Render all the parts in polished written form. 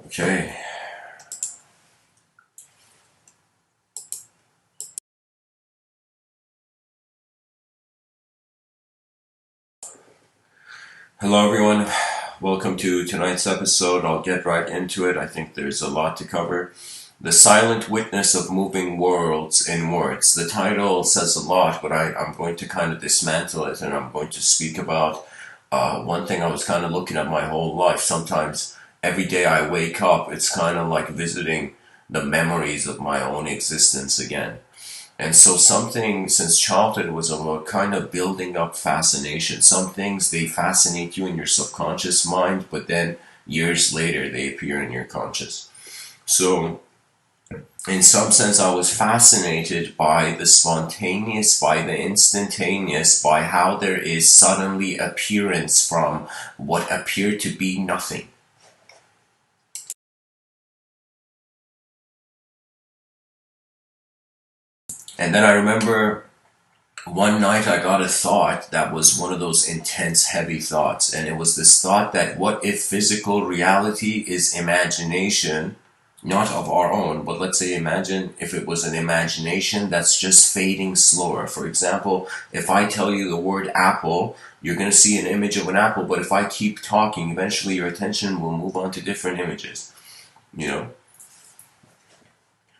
Okay. Hello, everyone. Welcome to tonight's episode. I'll get right into it. I think there's a lot to cover. The Silent Witness of Moving Worlds in Words. The title says a lot, but I'm going to kind of dismantle it, and I'm going to speak about one thing I was kind of looking at my whole life. Sometimes every day I wake up, it's kind of like visiting the memories of my own existence again. And so something since childhood was about kind of building up fascination. Some things, they fascinate you in your subconscious mind, but then years later they appear in your conscious. So in some sense, I was fascinated by the spontaneous, by the instantaneous, by how there is suddenly appearance from what appeared to be nothing. And then I remember one night I got a thought that was one of those intense, heavy thoughts. And it was this thought that what if physical reality is imagination, not of our own, but let's say imagine if it was an imagination that's just fading slower. For example, if I tell you the word apple, you're going to see an image of an apple, but if I keep talking, eventually your attention will move on to different images, you know?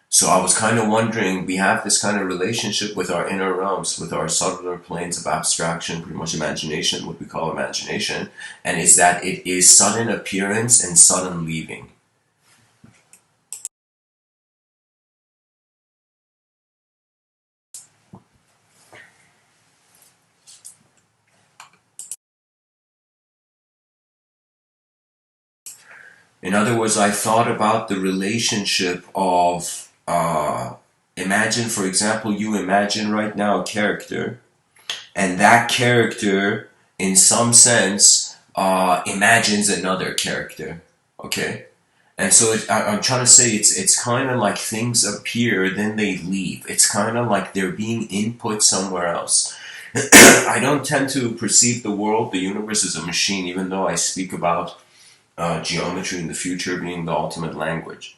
So I was kind of wondering, we have this kind of relationship with our inner realms, with our subtler planes of abstraction, pretty much imagination, what we call imagination, and is that it is sudden appearance and sudden leaving. In other words, I thought about the relationship of, imagine, for example, you imagine right now a character, and that character, in some sense, imagines another character, okay? And so I'm trying to say it's kind of like things appear, then they leave. It's kind of like they're being input somewhere else. I don't tend to perceive the world, the universe, as a machine, even though I speak about geometry in the future being the ultimate language.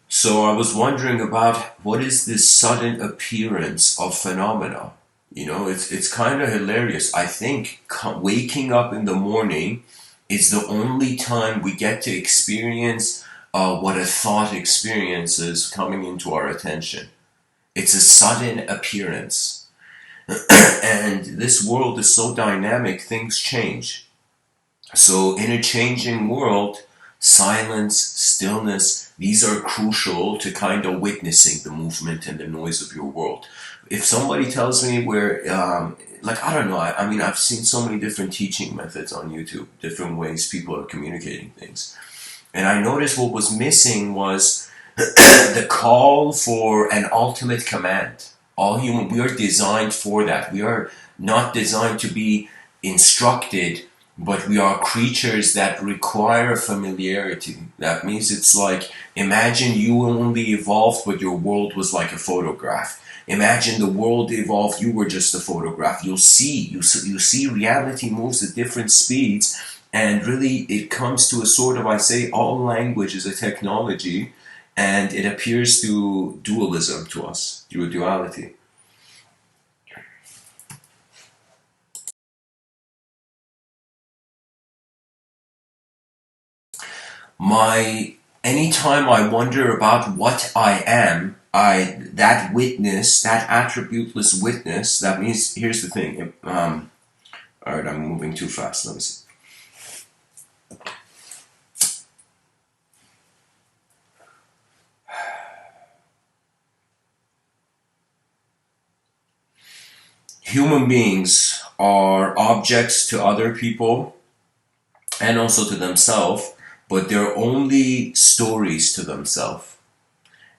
So I was wondering about what is this sudden appearance of phenomena. It's kind of hilarious. I think waking up in the morning is the only time we get to experience what a thought experiences coming into our attention. It's a sudden appearance. And this world is so dynamic, things change. So, in a changing world, silence, stillness, these are crucial to kind of witnessing the movement and the noise of your world. If somebody tells me like, I don't know, I mean, I've seen so many different teaching methods on YouTube, different ways people are communicating things. And I noticed what was missing was the call for an ultimate command. We are designed for that. We are not designed to be instructed, but we are creatures that require familiarity. That means it's like, imagine you only evolved, but your world was like a photograph. Imagine the world evolved, you were just a photograph. You see reality moves at different speeds, and really it comes to a sort of, I say, all language is a technology, and it appears through dualism to us, through a duality. My Anytime I wonder about what I am, I that witness, that attributeless witness, that means, here's the thing. All right, I'm moving too fast. Let me see. Human beings are objects to other people and also to themselves, but they're only stories to themselves.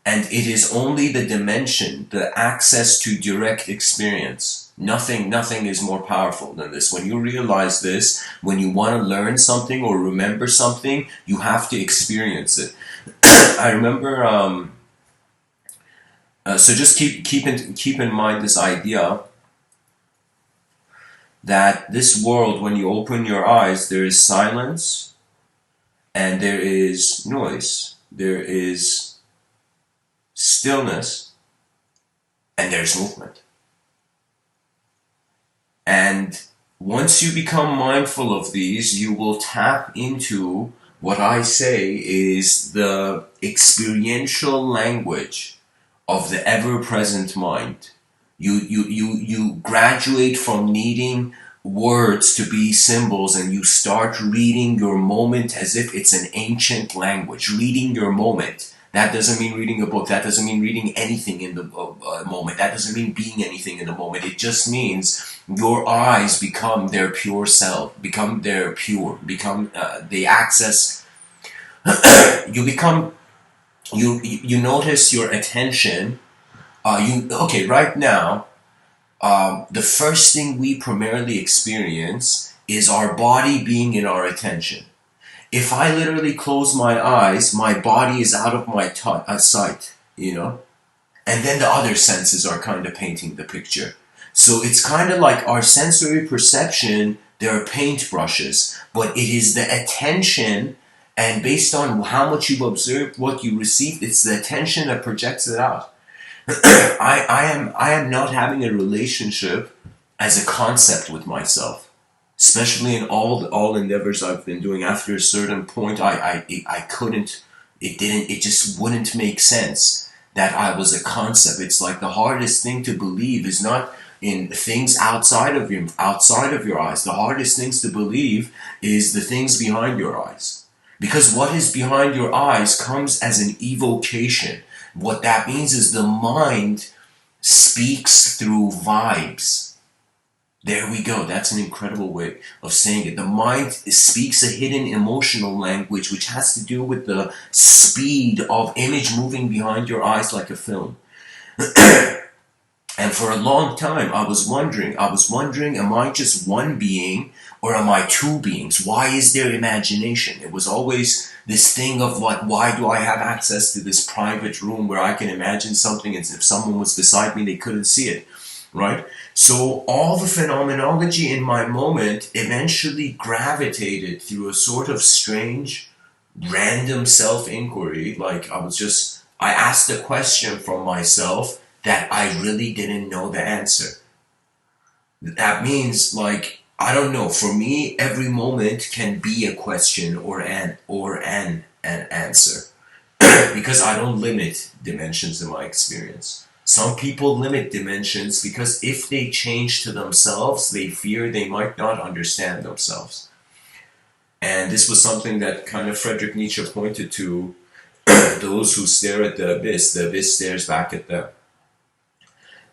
And it is only the dimension, the access to direct experience. Nothing is more powerful than this. When you realize this, when you want to learn something or remember something, you have to experience it. I remember So just keep in mind this idea that this world, when you open your eyes, there is silence and there is noise, there is stillness, and there's movement. And once you become mindful of these, you will tap into what I say is the experiential language of the ever-present mind. You graduate from needing words to be symbols, and you start reading your moment as if it's an ancient language. Reading your moment. That doesn't mean reading a book. That doesn't mean reading anything in the moment. That doesn't mean being anything in the moment. It just means your eyes become their pure self, become their pure, become they access. You become you notice your attention. Okay, right now, the first thing we primarily experience is our body being in our attention. If I literally close my eyes, my body is out of my sight, you know? And then the other senses are kind of painting the picture. So it's kind of like our sensory perception, there are paintbrushes, but it is the attention, and based on how much you've observed, what you received, it's the attention that projects it out. I am not having a relationship as a concept with myself. Especially in all endeavors I've been doing, after a certain point, I couldn't, it just wouldn't make sense that I was a concept. It's like the hardest thing to believe is not in things outside of your eyes. The hardest things to believe is the things behind your eyes. Because what is behind your eyes comes as an evocation. What that means is the mind speaks through vibes. There we go. That's an incredible way of saying it. The mind speaks a hidden emotional language which has to do with the speed of image moving behind your eyes like a film. And for a long time, I was wondering, am I just one being or am I two beings? Why is there imagination? It was always this thing of like, why do I have access to this private room where I can imagine something, and if someone was beside me, they couldn't see it, right? So all the phenomenology in my moment eventually gravitated through a sort of strange, random self-inquiry. Like I asked a question from myself that I really didn't know the answer. That means, like, I don't know, for me, every moment can be a question or an answer. Because I don't limit dimensions in my experience. Some people limit dimensions because if they change to themselves, they fear they might not understand themselves. And this was something that kind of Friedrich Nietzsche pointed to. Those who stare at the abyss stares back at them.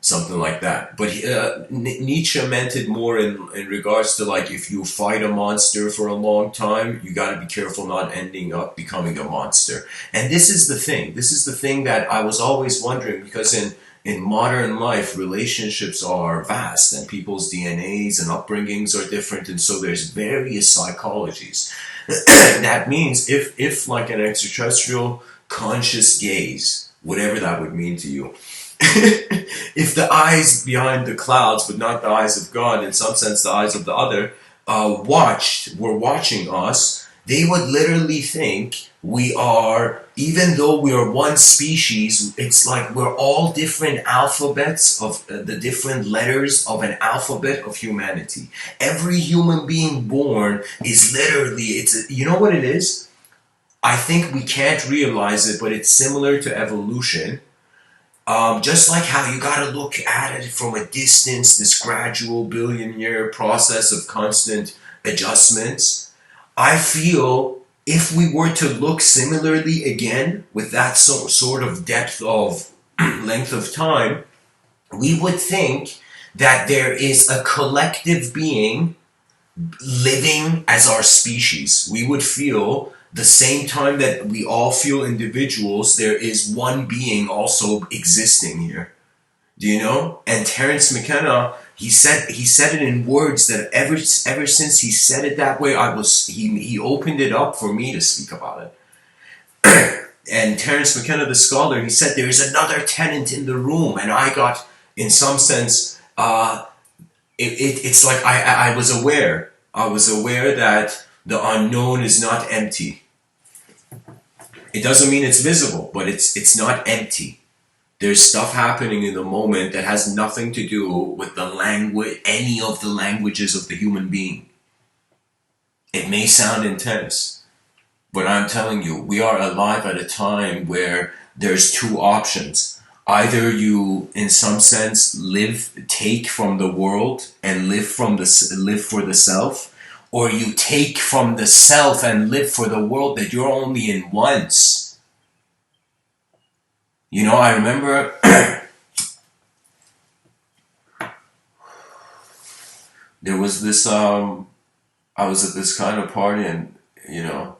Something like that. But Nietzsche meant it more in regards to, like, if you fight a monster for a long time, you got to be careful not ending up becoming a monster. And this is the thing. This is the thing that I was always wondering, because in modern life, relationships are vast and people's DNAs and upbringings are different, and so there's various psychologies. That means if like an extraterrestrial conscious gaze, whatever that would mean to you, if the eyes behind the clouds, but not the eyes of God, in some sense the eyes of the other, were watching us, they would literally think we are, even though we are one species, it's like we're all different alphabets of the different letters of an alphabet of humanity. Every human being born is literally, you know what it is? I think we can't realize it, but it's similar to evolution. Just like how you gotta look at it from a distance, this gradual billion-year process of constant adjustments, I feel if we were to look similarly again, with that sort of depth of length of time, we would think that there is a collective being living as our species. We would feel the same time that we all feel individuals, there is one being also existing here. Do you know? And Terence McKenna, he said it in words that ever since he said it that way, he opened it up for me to speak about it. And Terence McKenna, the scholar, he said there's another tenant in the room, and I got, in some sense, it's like I was aware. I was aware that the unknown is not empty. It doesn't mean it's visible, but it's not empty. There's stuff happening in the moment that has nothing to do with the language, any of the languages of the human being. It may sound intense, but I'm telling you, we are alive at a time where there's two options. Either you, in some sense, take from the world and live for the self, or you take from the self and live for the world that you're only in once. You know, I remember there was this. I was at this kind of party, and you know,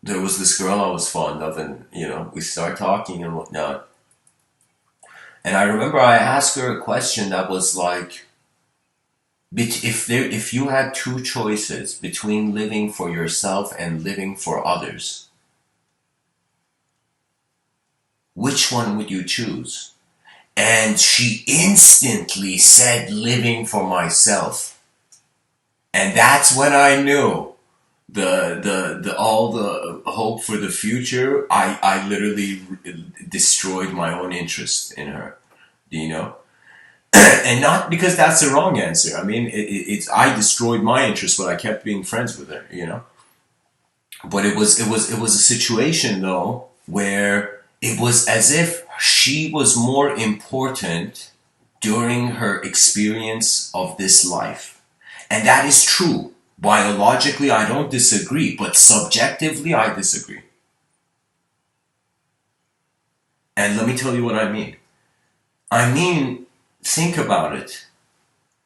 there was this girl I was fond of, and you know, we start talking and whatnot. And I remember I asked her a question that was like, if you had two choices between living for yourself and living for others, which one would you choose? And she instantly said, living for myself. And that's when I knew the all the hope for the future. I literally destroyed my own interest in her, you know. And not because that's the wrong answer. I mean, it's I destroyed my interest, but I kept being friends with her, you know. But it was a situation though where it was as if she was more important during her experience of this life, and that is true. Biologically, I don't disagree, but subjectively, I disagree. And let me tell you what I mean. I mean, think about it.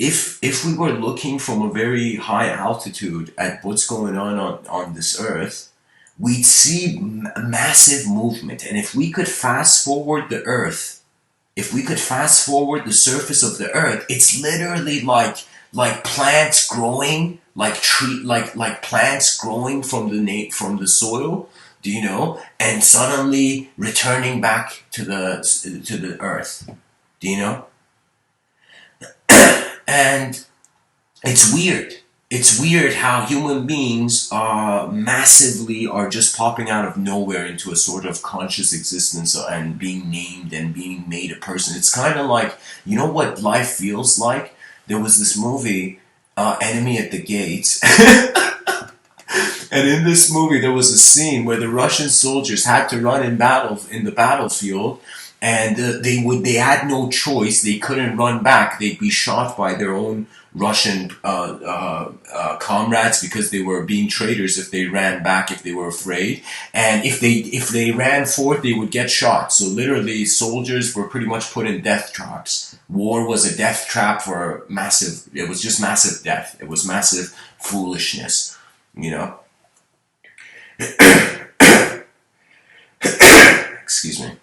If we were looking from a very high altitude at what's going on this earth, we'd see massive movement. And if we could fast forward the earth, if we could fast forward the surface of the earth, it's literally like plants growing, like plants growing from the soil, do you know, and suddenly returning back to the earth, do you know? And it's weird. It's weird how human beings massively are just popping out of nowhere into a sort of conscious existence and being named and being made a person. It's kind of like, you know what life feels like? There was this movie, Enemy at the Gates. And in this movie, there was a scene where the Russian soldiers had to run in the battlefield, and they had no choice. They couldn't run back. They'd be shot by their own Russian comrades because they were being traitors if they ran back, if they were afraid, and if they ran forth, they would get shot. So literally, soldiers were pretty much put in death traps. War was a death trap for massive. It was just massive death. It was massive foolishness. You know. Excuse me.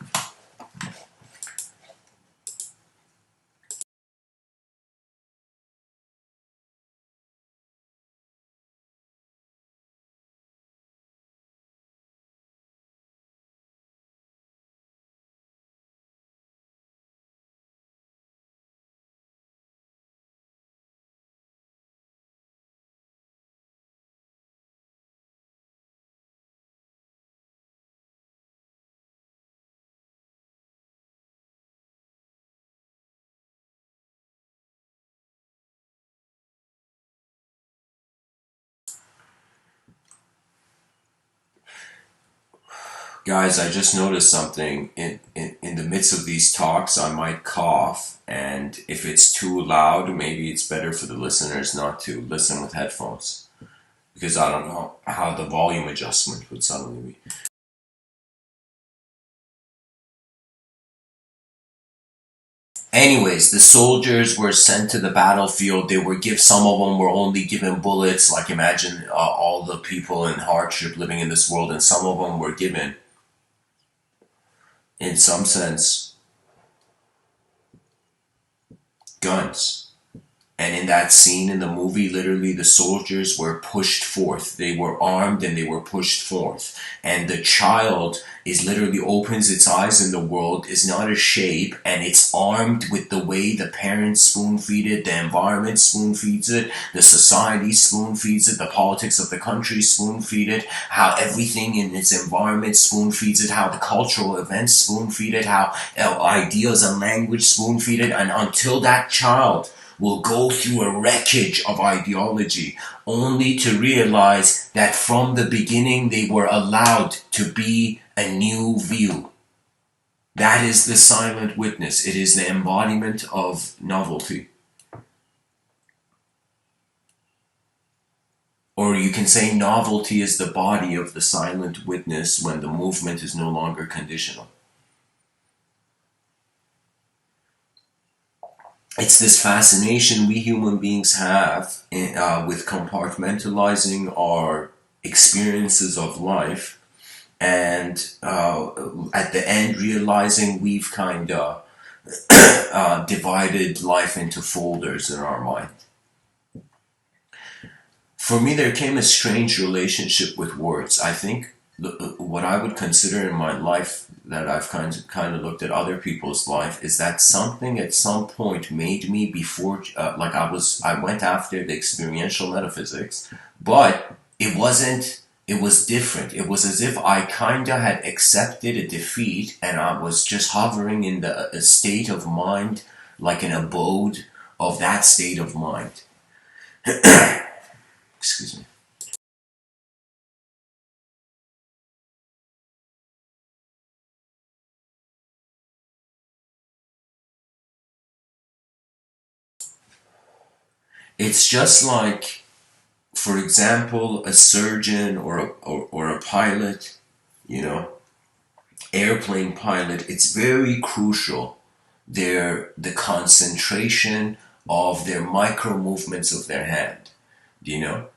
Guys, I just noticed something. In the midst of these talks, I might cough, and if it's too loud, maybe it's better for the listeners not to listen with headphones. Because I don't know how the volume adjustment would suddenly be. Anyways, the soldiers were sent to the battlefield. Some of them were only given bullets. Like imagine all the people in hardship living in this world, and some of them were given, in some sense, guns. And in that scene in the movie, literally the soldiers were pushed forth. They were armed and they were pushed forth. And the child is literally opens its eyes in the world, is not a shape, and it's armed with the way the parents spoon feed it, the environment spoon feeds it, the society spoon feeds it, the politics of the country spoon feed it, how everything in its environment spoon feeds it, how the cultural events spoon feed it, how ideas and language spoon feed it, and until that child will go through a wreckage of ideology only to realize that from the beginning they were allowed to be a new view. That is the silent witness. It is the embodiment of novelty. Or you can say novelty is the body of the silent witness when the movement is no longer conditional. It's this fascination we human beings have with compartmentalizing our experiences of life, and at the end realizing we've kind of divided life into folders in our mind. For me, there came a strange relationship with words. I think what I would consider in my life that I've kind of looked at other people's life is that something at some point made me before like I went after the experiential metaphysics, but it wasn't. It was different. It was as if I kind of had accepted a defeat and I was just hovering in a state of mind, like an abode of that state of mind. Excuse me. It's just like, for example, a surgeon or a pilot, you know, airplane pilot. It's very crucial the concentration of their micro movements of their hand, you know.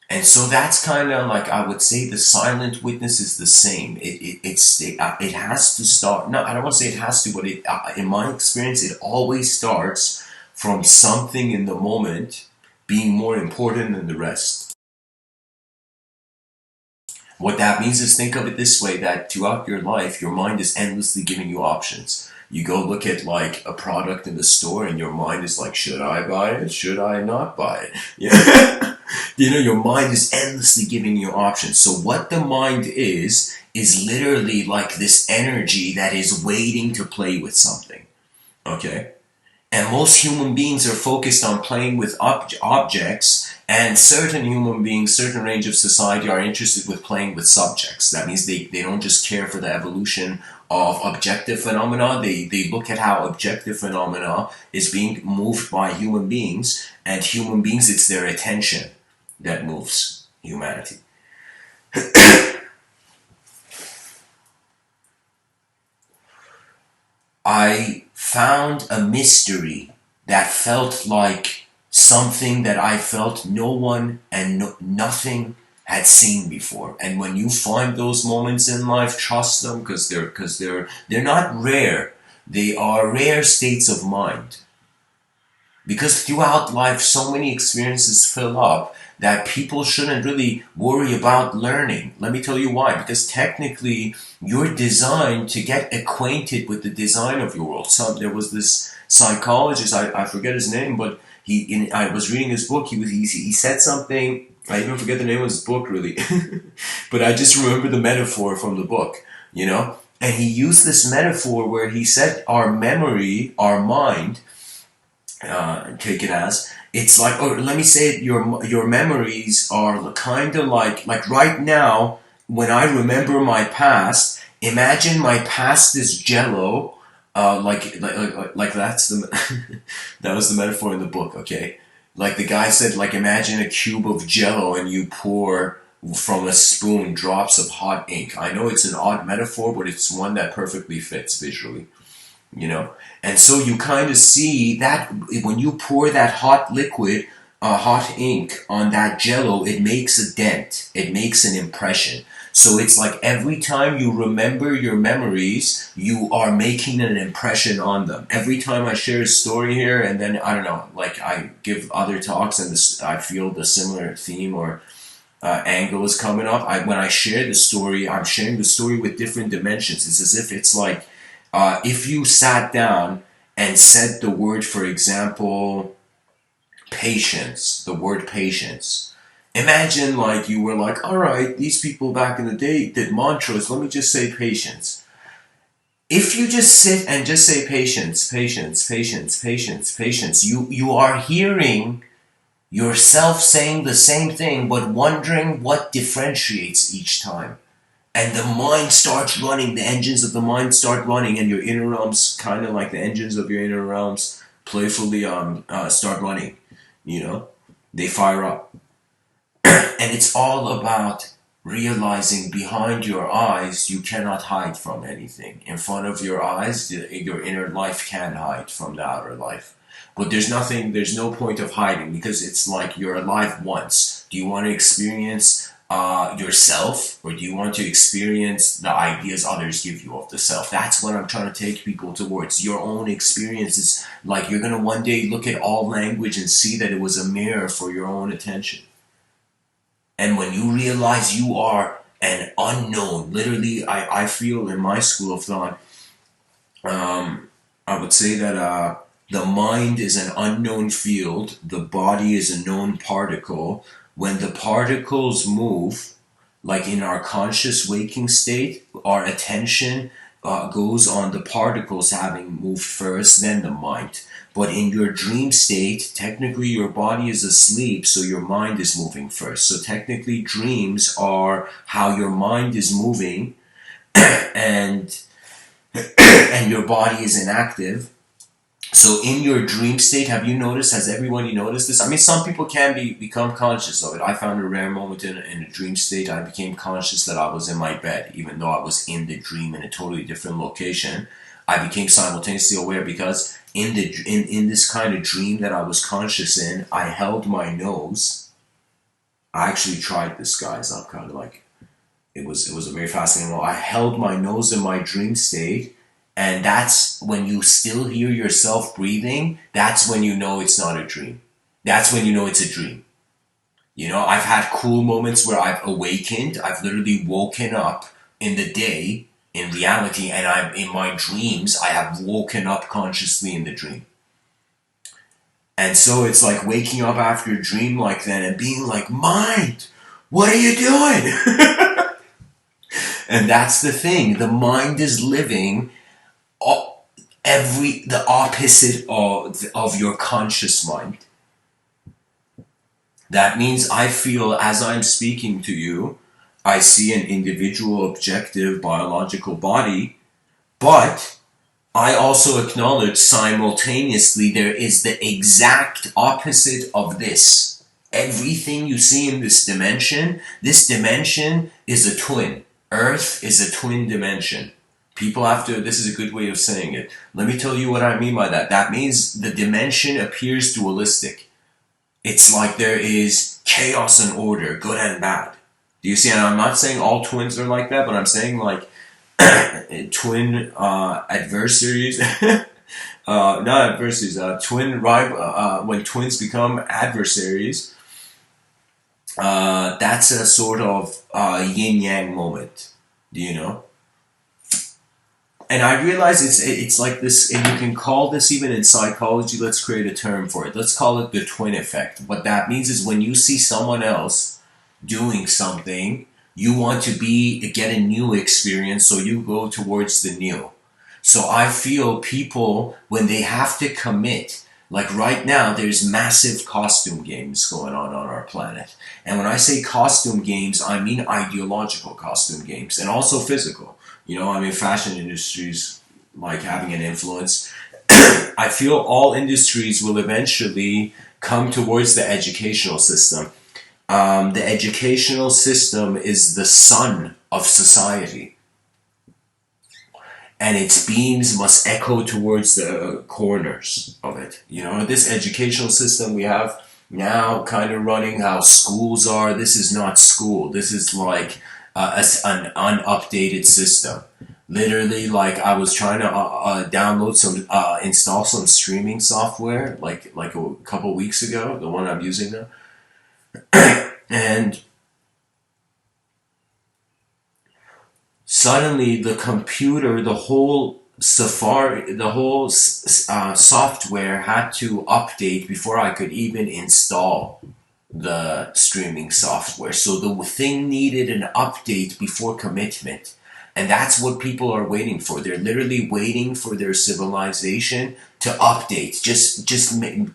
And so that's kind of like, I would say the silent witness is the same. It has to start. No, I don't want to say it has to, but in my experience, it always starts from something in the moment being more important than the rest. What that means is, think of it this way, that throughout your life, your mind is endlessly giving you options. You go look at like a product in the store and your mind is like, should I buy it? Should I not buy it? Yeah. You know, your mind is endlessly giving you options. So what the mind is literally like this energy that is waiting to play with something. Okay? And most human beings are focused on playing with objects, and certain human beings, certain range of society are interested with playing with subjects. That means they don't just care for the evolution of objective phenomena. They look at how objective phenomena is being moved by human beings, and human beings, it's their attention that moves humanity. I found a mystery that felt like something that I felt no one and nothing had seen before. And when you find those moments in life, trust them, because they're not rare. They are rare states of mind. Because throughout life, so many experiences fill up that people shouldn't really worry about learning. Let me tell you why. Because technically, you're designed to get acquainted with the design of your world. So there was this psychologist, I forget his name, but I was reading his book. He said something. I even forget the name of his book, really. But I just remember the metaphor from the book, you know? And he used this metaphor where he said our memory, our mind, take it as, it's like, or let me say it, your memories are kind of like right now, when I remember my past, imagine my past is jello, like that's the, that was the metaphor in the book, okay? Like the guy said, like imagine a cube of jello and you pour from a spoon drops of hot ink. I know it's an odd metaphor, but it's one that perfectly fits visually. You know, and so you kind of see that when you pour that hot liquid hot ink on that jello, it makes a dent. It makes an impression. So it's like every time you remember your memories, you are making an impression on them. Every time I share a story here, and then, I don't know, like I give other talks and I feel the similar theme or angle is coming up. When I share the story, I'm sharing the story with different dimensions. It's as if it's like, if you sat down and said the word, for example, patience, the word patience. Imagine like you were like, all right, these people back in the day did mantras, let me just say patience. If you just sit and just say patience, patience, patience, patience, patience, you are hearing yourself saying the same thing, but wondering what differentiates each time. And the mind starts running, the engines of the mind start running, and your inner realms, kind of like the engines of your inner realms, playfully start running. You know, they fire up. And it's all about realizing behind your eyes, you cannot hide from anything. In front of your eyes, your inner life can hide from the outer life. But there's no point of hiding, because it's like you're alive once. Do you want to experience yourself, or do you want to experience the ideas others give you of the self? That's what I'm trying to take people towards. Your own experiences. Like, you're going to one day look at all language and see that it was a mirror for your own attention. And when you realize you are an unknown, literally, I feel in my school of thought, I would say that the mind is an unknown field, the body is a known particle. When the particles move, like in our conscious waking state, our attention goes on the particles having moved first, then the mind. But in your dream state, technically your body is asleep, so your mind is moving first. So technically dreams are how your mind is moving and your body is inactive. So in your dream state, have you noticed, has everyone you noticed this? I mean, some people can become conscious of it. I found a rare moment in a dream state. I became conscious that I was in my bed, even though I was in the dream in a totally different location. I became simultaneously aware because in this kind of dream that I was conscious in, I held my nose. I actually tried this, guys. I'm kind of like, it was a very fascinating one. I held my nose in my dream state, and that's when you still hear yourself breathing. That's when you know it's not a dream. That's when you know it's a dream. You know, I've had cool moments where I've awakened. I've literally woken up in the day, in reality, and I'm in my dreams. I have woken up consciously in the dream. And so it's like waking up after a dream like that and being like, mind, what are you doing? And that's the thing. The mind is living the opposite of your conscious mind. That means I feel, as I'm speaking to you, I see an individual, objective, biological body, but I also acknowledge simultaneously there is the exact opposite of this. Everything you see in this dimension is a twin. Earth is a twin dimension. People have to, this is a good way of saying it. Let me tell you what I mean by that. That means the dimension appears dualistic. It's like there is chaos and order, good and bad. Do you see? And I'm not saying all twins are like that, but I'm saying like twin adversaries, not adversaries, when twins become adversaries, that's a sort of yin-yang moment, do you know? And I realize it's like this, and you can call this even in psychology, let's create a term for it. Let's call it the twin effect. What that means is when you see someone else doing something, you want to get a new experience, so you go towards the new. So I feel people, when they have to commit, like right now, there's massive costume games going on our planet. And when I say costume games, I mean ideological costume games, and also physical. You know, I mean, fashion industries, like having an influence. I feel all industries will eventually come towards the educational system. The educational system is the sun of society, and its beams must echo towards the corners of it. You know, this educational system we have, now kind of running how schools are. This is not school. This is like an unupdated system. Literally, like I was trying to download some, install some streaming software, like a couple weeks ago, the one I'm using now, and suddenly the computer, the whole Safari, the whole software had to update before I could even install the streaming software. So the thing needed an update before commitment. And that's what people are waiting for. They're literally waiting for their civilization to update,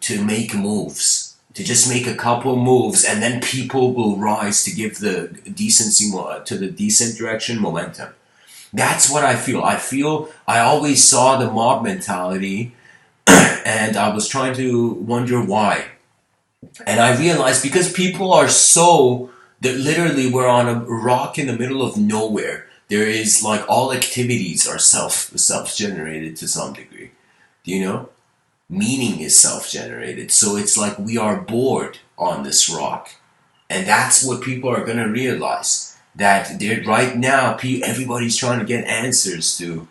to make moves, to just make a couple moves, and then people will rise to give the decency to the decent direction momentum. That's what I feel. I always saw the mob mentality, and I was trying to wonder why. And I realized because people are so, that literally we're on a rock in the middle of nowhere. There is like all activities are self-generated to some degree. Do you know? Meaning is self-generated. So it's like we are bored on this rock. And that's what people are going to realize. That right now, everybody's trying to get answers to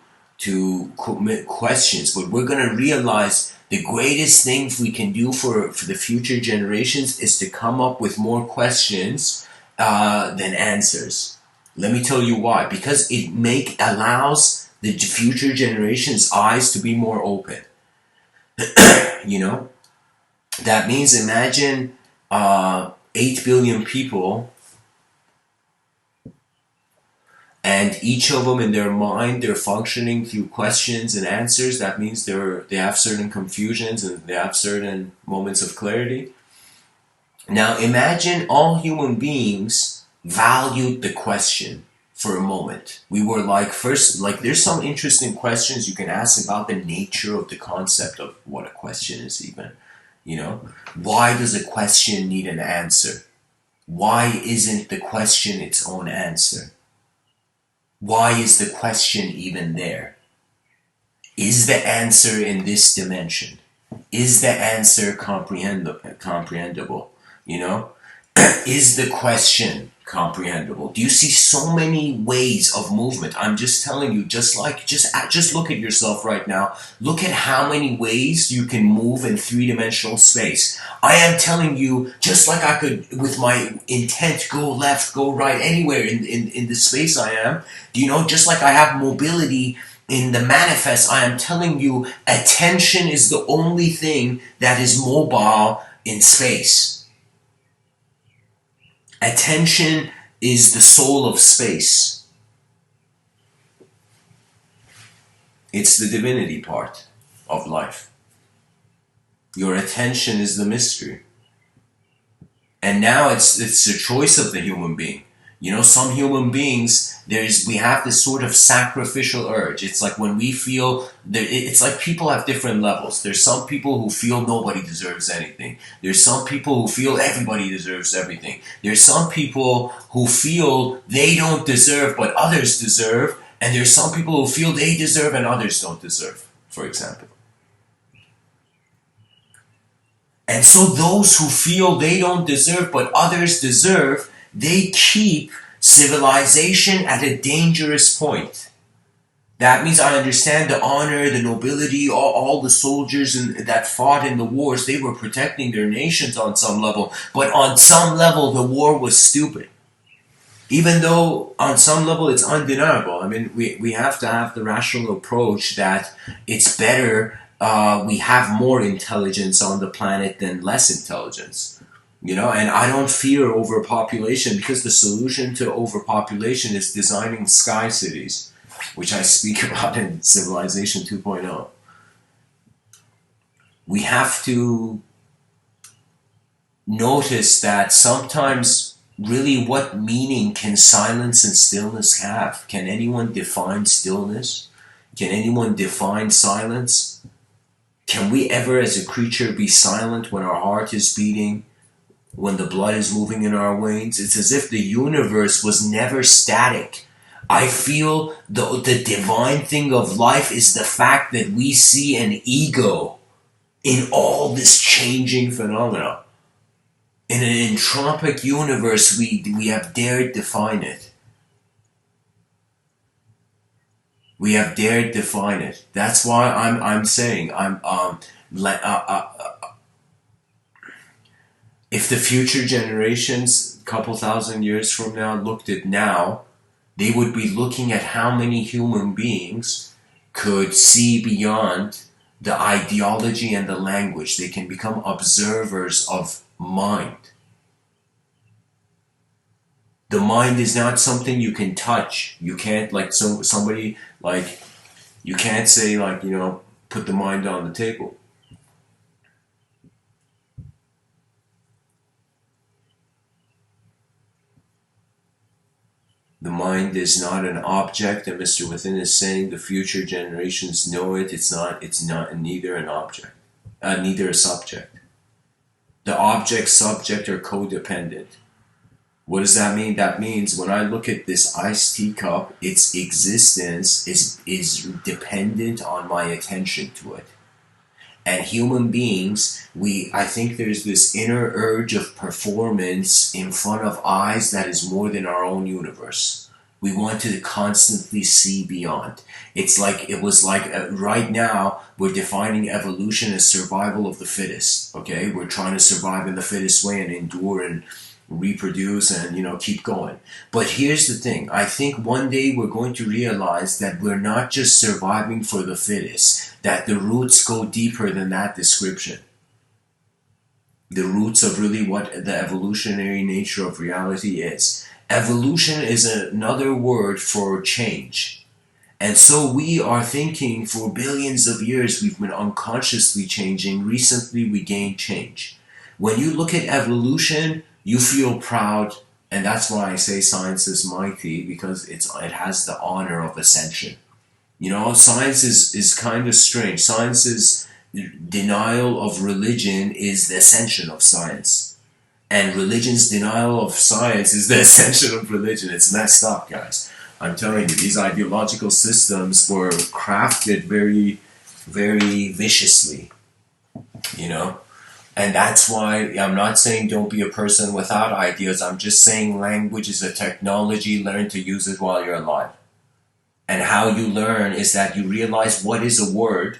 questions. But we're going to realize the greatest thing we can do for the future generations is to come up with more questions than answers. Let me tell you why. Because it allows the future generations' eyes to be more open. You know? That means imagine 8 billion people, and each of them in their mind, they're functioning through questions and answers. That means they have certain confusions and they have certain moments of clarity. Now imagine all human beings valued the question for a moment. We were like, first, like there's some interesting questions you can ask about the nature of the concept of what a question is even. You know, why does a question need an answer? Why isn't the question its own answer? Why is the question even there? Is the answer in this dimension? Is the answer comprehensible? You know? Is the question comprehensible? Do you see so many ways of movement? I'm just telling you, just look at yourself right now. Look at how many ways you can move in three-dimensional space. I am telling you, just like I could, with my intent, go left, go right, anywhere in the space I am. Do you know, just like I have mobility in the manifest, I am telling you, attention is the only thing that is mobile in space. Attention is the soul of space. It's the divinity part of life. Your attention is the mystery. And now it's the choice of the human being. You know, some human beings, we have this sort of sacrificial urge. It's like when we feel, it's like people have different levels. There's some people who feel nobody deserves anything. There's some people who feel everybody deserves everything. There's some people who feel they don't deserve but others deserve. And there's some people who feel they deserve and others don't deserve, for example. And so those who feel they don't deserve but others deserve, they keep civilization at a dangerous point. That means I understand the honor, the nobility, all the soldiers that fought in the wars, they were protecting their nations on some level. But on some level, the war was stupid. Even though on some level it's undeniable. I mean, we have to have the rational approach that it's better, we have more intelligence on the planet than less intelligence. You know, and I don't fear overpopulation because the solution to overpopulation is designing sky cities, which I speak about in Civilization 2.0. We have to notice that sometimes really what meaning can silence and stillness have? Can anyone define stillness? Can anyone define silence? Can we ever as a creature be silent when our heart is beating? When the blood is moving in our veins? It's as if the universe was never static. I feel the divine thing of life is the fact that we see an ego in all this changing phenomena. In an entropic universe, we have dared define it. We have dared define it. That's why I'm saying if the future generations, a couple thousand years from now, looked at now, they would be looking at how many human beings could see beyond the ideology and the language. They can become observers of mind. The mind is not something you can touch. You can't, like, somebody, like, you can't say, like, put the mind on the table. The mind is not an object, and Mr. Within is saying the future generations know it. It's not neither an object, neither a subject. The object-subject are codependent. What does that mean? That means when I look at this iced teacup, its existence is dependent on my attention to it. And human beings, I think there's this inner urge of performance in front of eyes that is more than our own universe. We want to constantly see beyond. It was like right now, we're defining evolution as survival of the fittest, okay? We're trying to survive in the fittest way and endure and reproduce and keep going. But here's the thing, I think one day we're going to realize that we're not just surviving for the fittest, that the roots go deeper than that description. The roots of really what the evolutionary nature of reality is. Evolution is another word for change. And so we are thinking for billions of years we've been unconsciously changing. Recently we gained change. When you look at evolution, you feel proud, and that's why I say science is mighty, because it has the honor of ascension. Science is kind of strange. Science's denial of religion is the ascension of science. And religion's denial of science is the ascension of religion. It's messed up, guys. I'm telling you, these ideological systems were crafted very, very viciously, And that's why I'm not saying don't be a person without ideas. I'm just saying language is a technology. Learn to use it while you're alive. And how you learn is that you realize what is a word.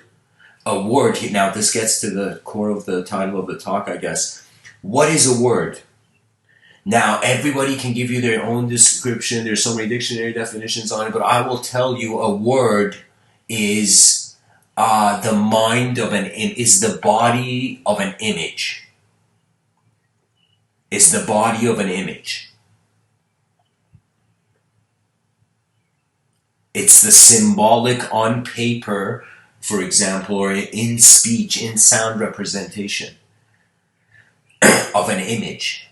A word, now this gets to the core of the title of the talk, I guess. What is a word? Now, everybody can give you their own description. There's so many dictionary definitions on it, but I will tell you a word is the mind of is the body of an image. Is the body of an image. It's the symbolic on paper, for example, or in speech, in sound representation of an image.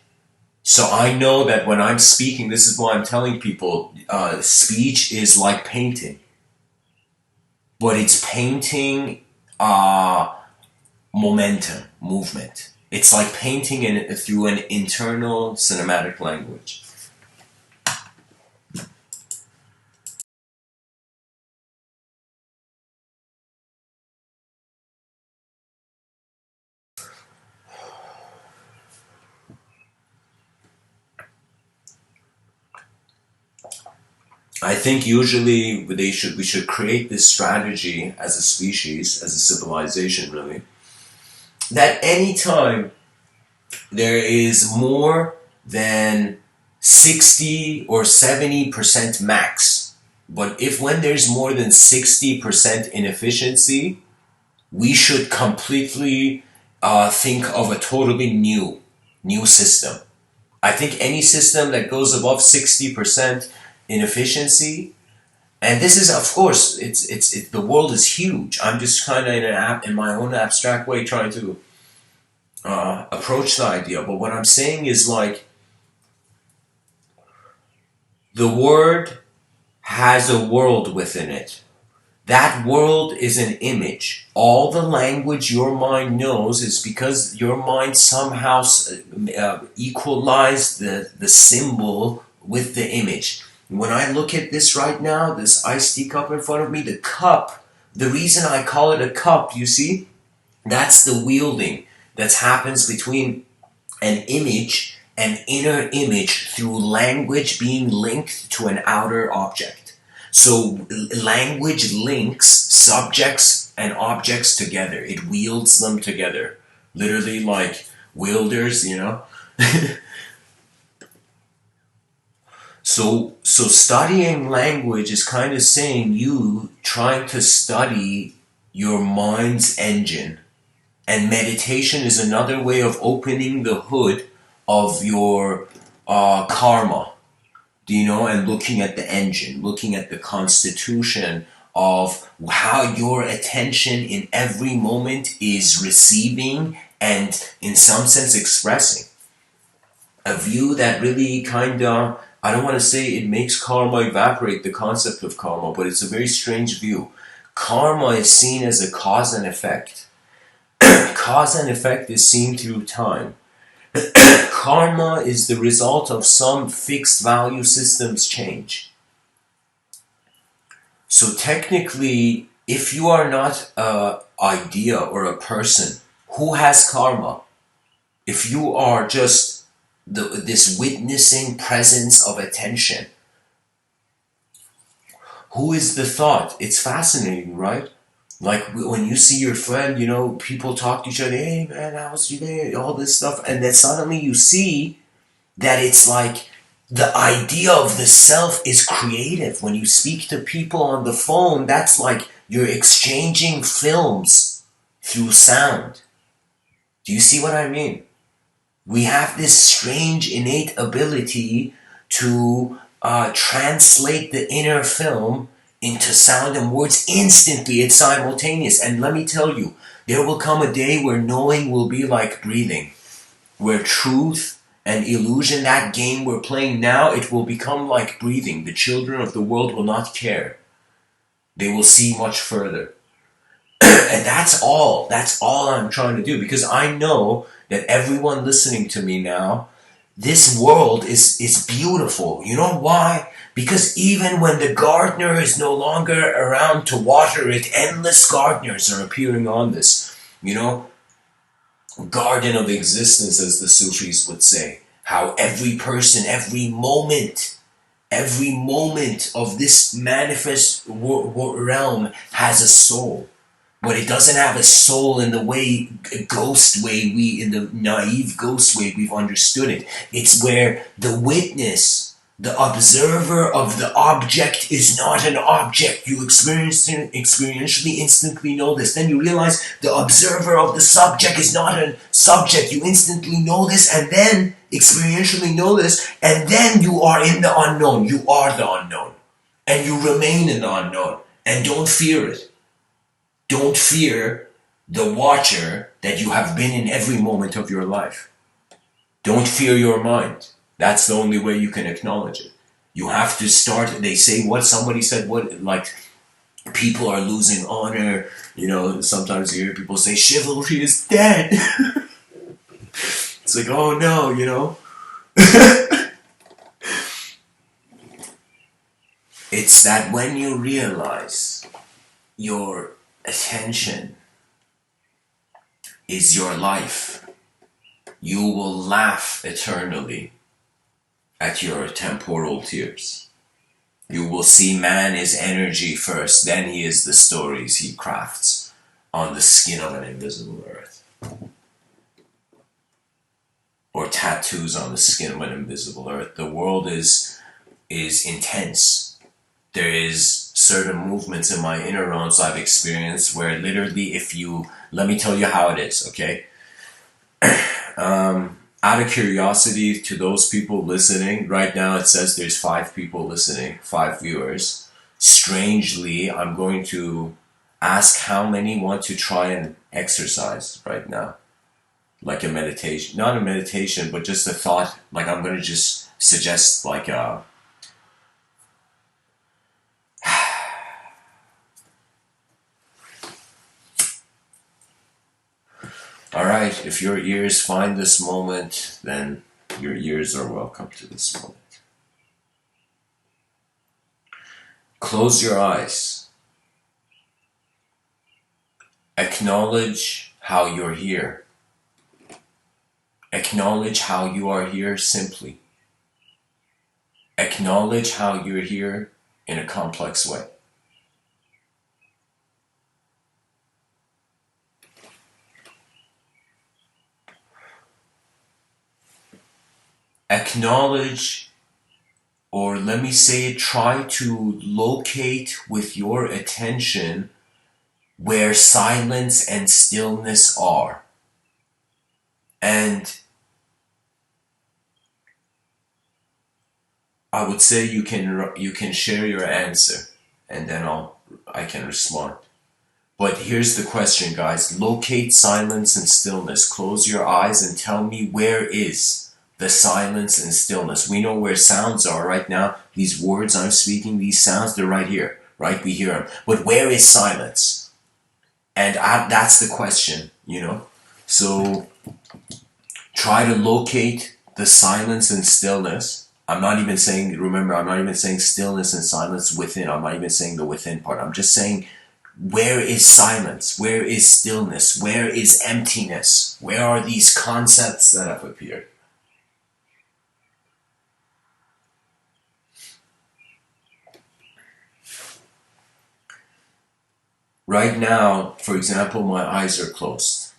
So I know that when I'm speaking, this is why I'm telling people, speech is like painting. But it's painting momentum, movement. It's like painting through an internal cinematic language. I think usually we should create this strategy as a species, as a civilization, really, that anytime there is more than 60 or 70% max, but when there's more than 60% inefficiency, we should completely think of a totally new system. I think any system that goes above 60% inefficiency, and this is, of course, the world is huge. I'm just kind of in my own abstract way trying to approach the idea. But what I'm saying is, like, the word has a world within it. That world is an image. All the language your mind knows is because your mind somehow equalized the symbol with the image. When I look at this right now, this iced tea cup in front of me, the cup, the reason I call it a cup, you see, that's the wielding that happens between an image, an inner image through language being linked to an outer object. So language links subjects and objects together. It wields them together. Literally like wielders, you know? So studying language is kind of saying you trying to study your mind's engine. And meditation is another way of opening the hood of your karma, you know, and looking at the engine, looking at the constitution of how your attention in every moment is receiving and in some sense expressing. A view that really kind of, I don't want to say it makes karma evaporate, the concept of karma, but it's a very strange view. Karma is seen as a cause and effect. Cause and effect is seen through time. Karma is the result of some fixed value system's change. So technically, if you are not an idea or a person who has karma, if you are just this witnessing presence of attention, who is the thought? It's fascinating, right? Like when you see your friend, you know, people talk to each other, hey man, how's your day? All this stuff. And then suddenly you see that it's like the idea of the self is creative. When you speak to people on the phone, that's like you're exchanging films through sound. Do you see what I mean? We have this strange innate ability to translate the inner film into sound and words instantly. It's simultaneous. And let me tell you, there will come a day where knowing will be like breathing, where truth and illusion, that game we're playing now, it will become like breathing. The children of the world will not care. They will see much further. And that's all I'm trying to do, because I know that everyone listening to me now, this world is beautiful. You know why? Because even when the gardener is no longer around to water it, endless gardeners are appearing on this, you know, garden of existence, as the Sufis would say. How every person, every moment of this manifest realm has a soul. But it doesn't have a soul in the way, ghost way, in the naive ghost way we've understood it. It's where the witness, the observer of the object is not an object. You experientially instantly know this. Then you realize the observer of the subject is not a subject. You instantly know this, and then experientially know this, and then you are in the unknown. You are the unknown. And you remain in the unknown. And don't fear it. Don't fear the watcher that you have been in every moment of your life. Don't fear your mind. That's the only way you can acknowledge it. You have to start, they say what somebody said, what, like, people are losing honor. You know, sometimes you hear people say, chivalry is dead. It's like, oh no, you know. It's that when you realize your attention is your life, you will laugh eternally at your temporal tears. You will see man is energy first, then he is the stories he crafts on the skin of an invisible earth. Or tattoos on the skin of an invisible earth. The world is intense. There is certain movements in my inner realms I've experienced where literally let me tell you how it is, okay? Out of curiosity to those people listening, right now it says there's 5 people listening, 5 viewers. Strangely, I'm going to ask how many want to try and exercise right now. Like a meditation, not a meditation, but just a thought, like I'm going to just suggest like a, alright, if your ears find this moment, then your ears are welcome to this moment. Close your eyes. Acknowledge how you're here. Acknowledge how you are here simply. Acknowledge how you're here in a complex way. Acknowledge, or let me say, try to locate with your attention where silence and stillness are. And I would say you can share your answer, and then I can respond. But here's the question, guys. Locate silence and stillness. Close your eyes and tell me, where is the silence and stillness? We know where sounds are right now. These words I'm speaking, these sounds, they're right here, right? We hear them. But where is silence? And that's the question, you know? So try to locate the silence and stillness. I'm not even saying stillness and silence within. I'm not even saying the within part. I'm just saying, where is silence? Where is stillness? Where is emptiness? Where are these concepts that have appeared? Right now, for example, my eyes are closed.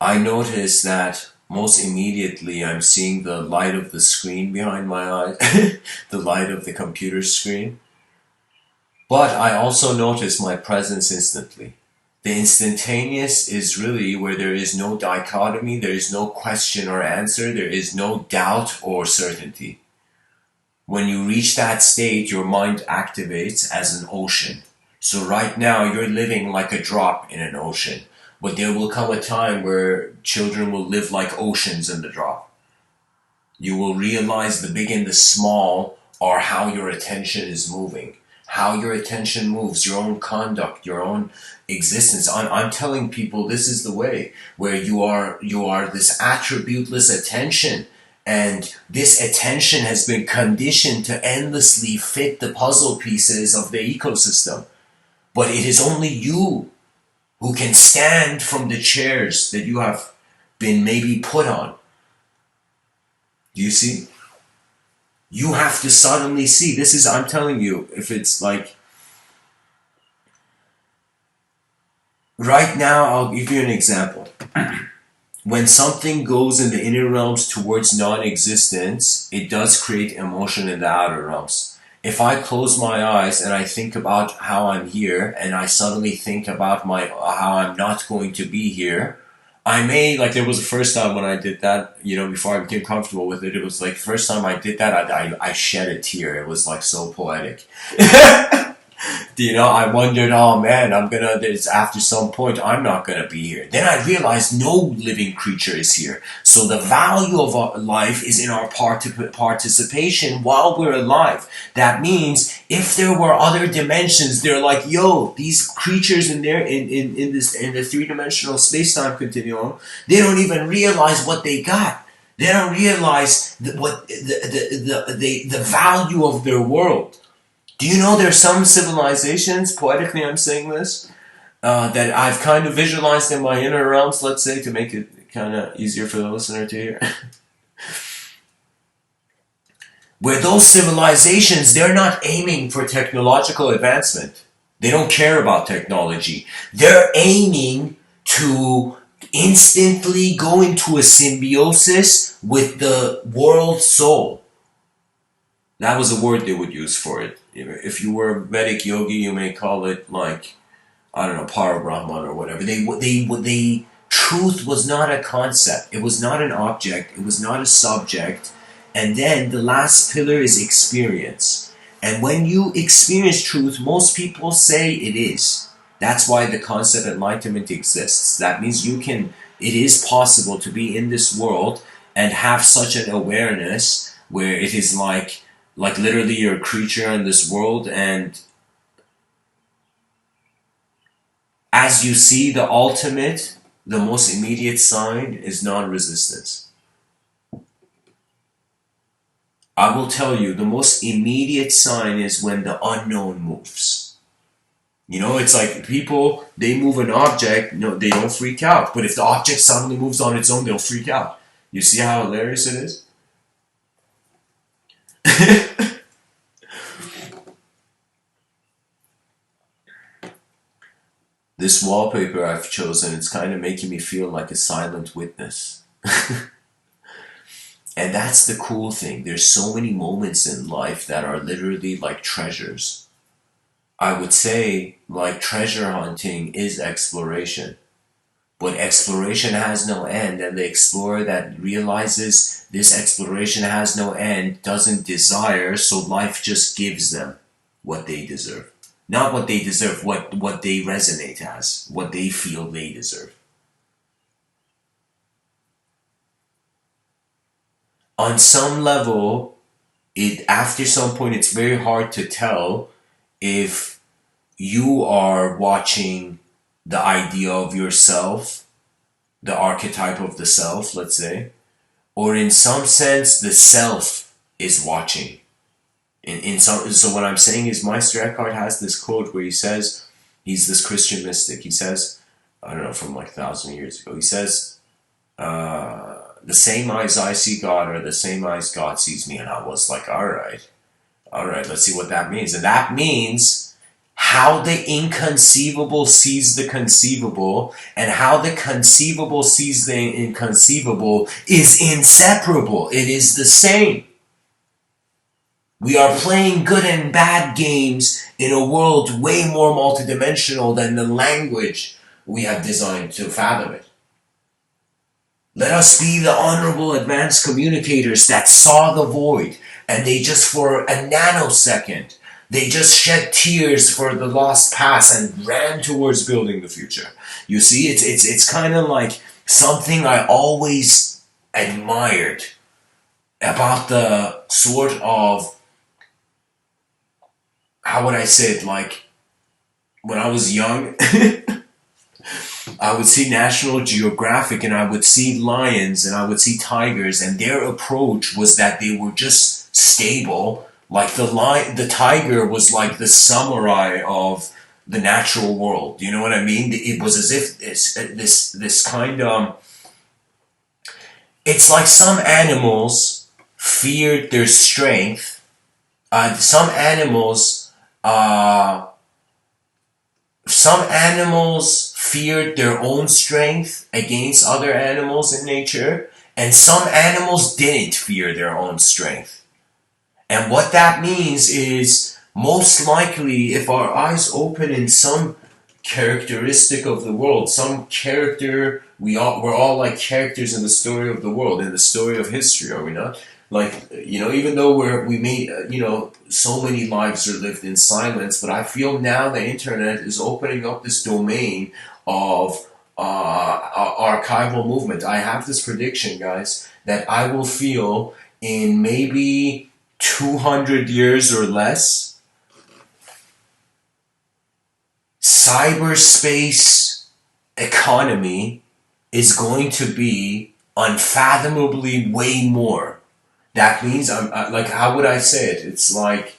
I notice that most immediately I'm seeing the light of the screen behind my eyes, the light of the computer screen. But I also notice my presence instantly. The instantaneous is really where there is no dichotomy, there is no question or answer, there is no doubt or certainty. When you reach that state, your mind activates as an ocean. So right now, you're living like a drop in an ocean. But there will come a time where children will live like oceans in the drop. You will realize the big and the small are how your attention is moving. How your attention moves, your own conduct, your own existence. I'm telling people this is the way, where you are this attributeless attention. And this attention has been conditioned to endlessly fit the puzzle pieces of the ecosystem. But it is only you who can stand from the chairs that you have been maybe put on. Do you see? You have to suddenly see. This is, I'm telling you, if it's like, right now, I'll give you an example. When something goes in the inner realms towards non-existence, it does create emotion in the outer realms. If I close my eyes and I think about how I'm here, and I suddenly think about how I'm not going to be here, I may, like, there was the first time when I did that, you know, before I became comfortable with it, it was like, first time I did that, I shed a tear. It was like so poetic. You know, I wondered, oh man, after some point, I'm not gonna be here. Then I realized no living creature is here. So the value of our life is in our participation while we're alive. That means if there were other dimensions, they're like, yo, these creatures in there, in the three-dimensional space-time continuum, they don't even realize what they got. They don't realize the value of their world. Do you know there's some civilizations, poetically I'm saying this, that I've kind of visualized in my inner realms, let's say, to make it kind of easier for the listener to hear. Where those civilizations, they're not aiming for technological advancement. They don't care about technology. They're aiming to instantly go into a symbiosis with the world soul. That was a word they would use for it. If you were a Vedic yogi, you may call it, like, I don't know, Parabrahman or whatever. Truth was not a concept. It was not an object. It was not a subject. And then the last pillar is experience. And when you experience truth, most people say it is. That's why the concept of enlightenment exists. That means it is possible to be in this world and have such an awareness where it is like literally you're a creature in this world, and as you see, the ultimate, the most immediate sign is non-resistance. I will tell you, the most immediate sign is when the unknown moves. You know, it's like people, they move an object, no, they don't freak out. But if the object suddenly moves on its own, they'll freak out. You see how hilarious it is? This wallpaper I've chosen, it's kind of making me feel like a silent witness. And that's the cool thing. There's so many moments in life that are literally like treasures. I would say, like, treasure hunting is exploration. But exploration has no end, and the explorer that realizes this exploration has no end doesn't desire, so life just gives them what they deserve. Not what they deserve, what they resonate as, what they feel they deserve. On some level, it after some point it's very hard to tell if you are watching the idea of yourself, the archetype of the self, let's say, or in some sense the self is watching. So what I'm saying is Meister Eckhart has this quote where he says, he's this Christian mystic, he says, I don't know, from like 1,000 years ago, he says, the same eyes I see God are the same eyes God sees me. And I was like, all right, let's see what that means. And that means how the inconceivable sees the conceivable, and how the conceivable sees the inconceivable is inseparable. It is the same. We are playing good and bad games in a world way more multidimensional than the language we have designed to fathom it. Let us be the honorable advanced communicators that saw the void, and they just for a nanosecond, they just shed tears for the lost past and ran towards building the future. You see, it's kind of like something I always admired about the sort of, how would I say it, like when I was young, I would see National Geographic and I would see lions and I would see tigers, and their approach was that they were just stable. Like the tiger was like the samurai of the natural world. You know what I mean? It was as if this kind of, it's like some animals feared their strength. Some animals feared their own strength against other animals in nature, and some animals didn't fear their own strength. And what that means is, most likely, if our eyes open in some characteristic of the world, some character, we're all like characters in the story of the world, in the story of history, are we not? Like, you know, even though we made, so many lives are lived in silence, but I feel now the internet is opening up this domain of archival movement. I have this prediction, guys, that I will feel in maybe 200 years or less, cyberspace economy is going to be unfathomably way more. That means, like, how would I say it? It's like,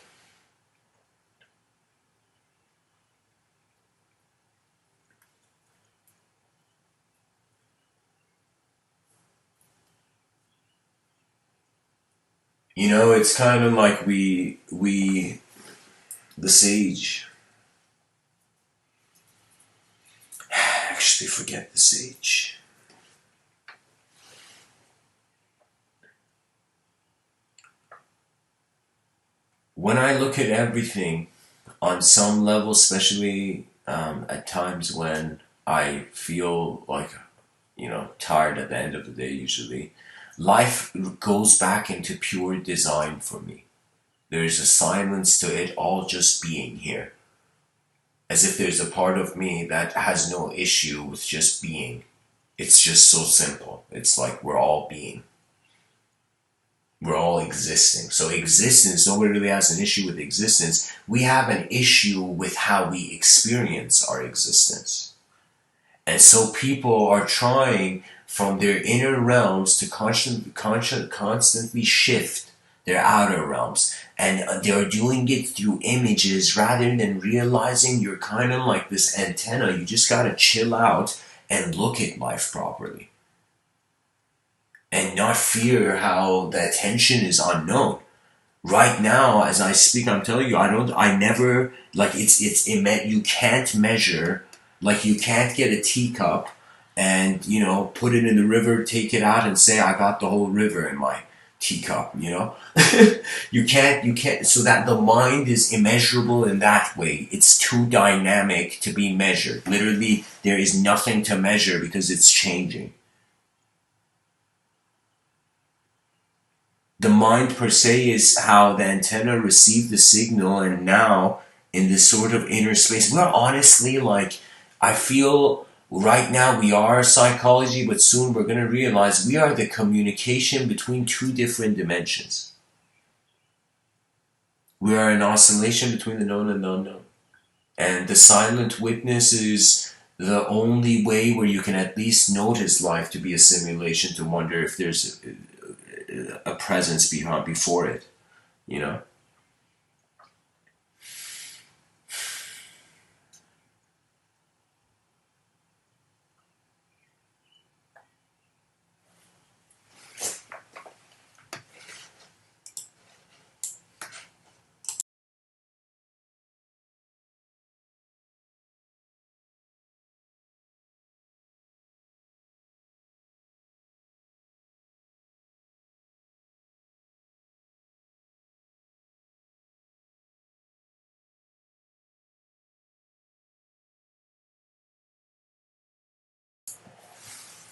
it's kind of like the sage. Actually, forget the sage. When I look at everything on some level, especially at times when I feel like, tired at the end of the day, usually, life goes back into pure design for me. There's a silence to it all just being here. As if there's a part of me that has no issue with just being. It's just so simple. It's like we're all being. We're all existing. So existence, nobody really has an issue with existence. We have an issue with how we experience our existence. And so people are trying from their inner realms to constantly shift their outer realms. And they're doing it through images rather than realizing you're kind of like this antenna. You just gotta chill out and look at life properly. And not fear how the attention is unknown. Right now, as I speak, I'm telling you, I never, like, you can't measure, like, you can't get a teacup and, put it in the river, take it out and say, I got the whole river in my teacup, you can't, so that the mind is immeasurable in that way. It's too dynamic to be measured. Literally, there is nothing to measure because it's changing. The mind per se is how the antenna received the signal, and now in this sort of inner space, we're honestly like, I feel right now we are psychology, but soon we're going to realize we are the communication between two different dimensions. We are an oscillation between the known and the unknown. And the silent witness is the only way where you can at least notice life to be a simulation, to wonder if there's a presence before it, you know?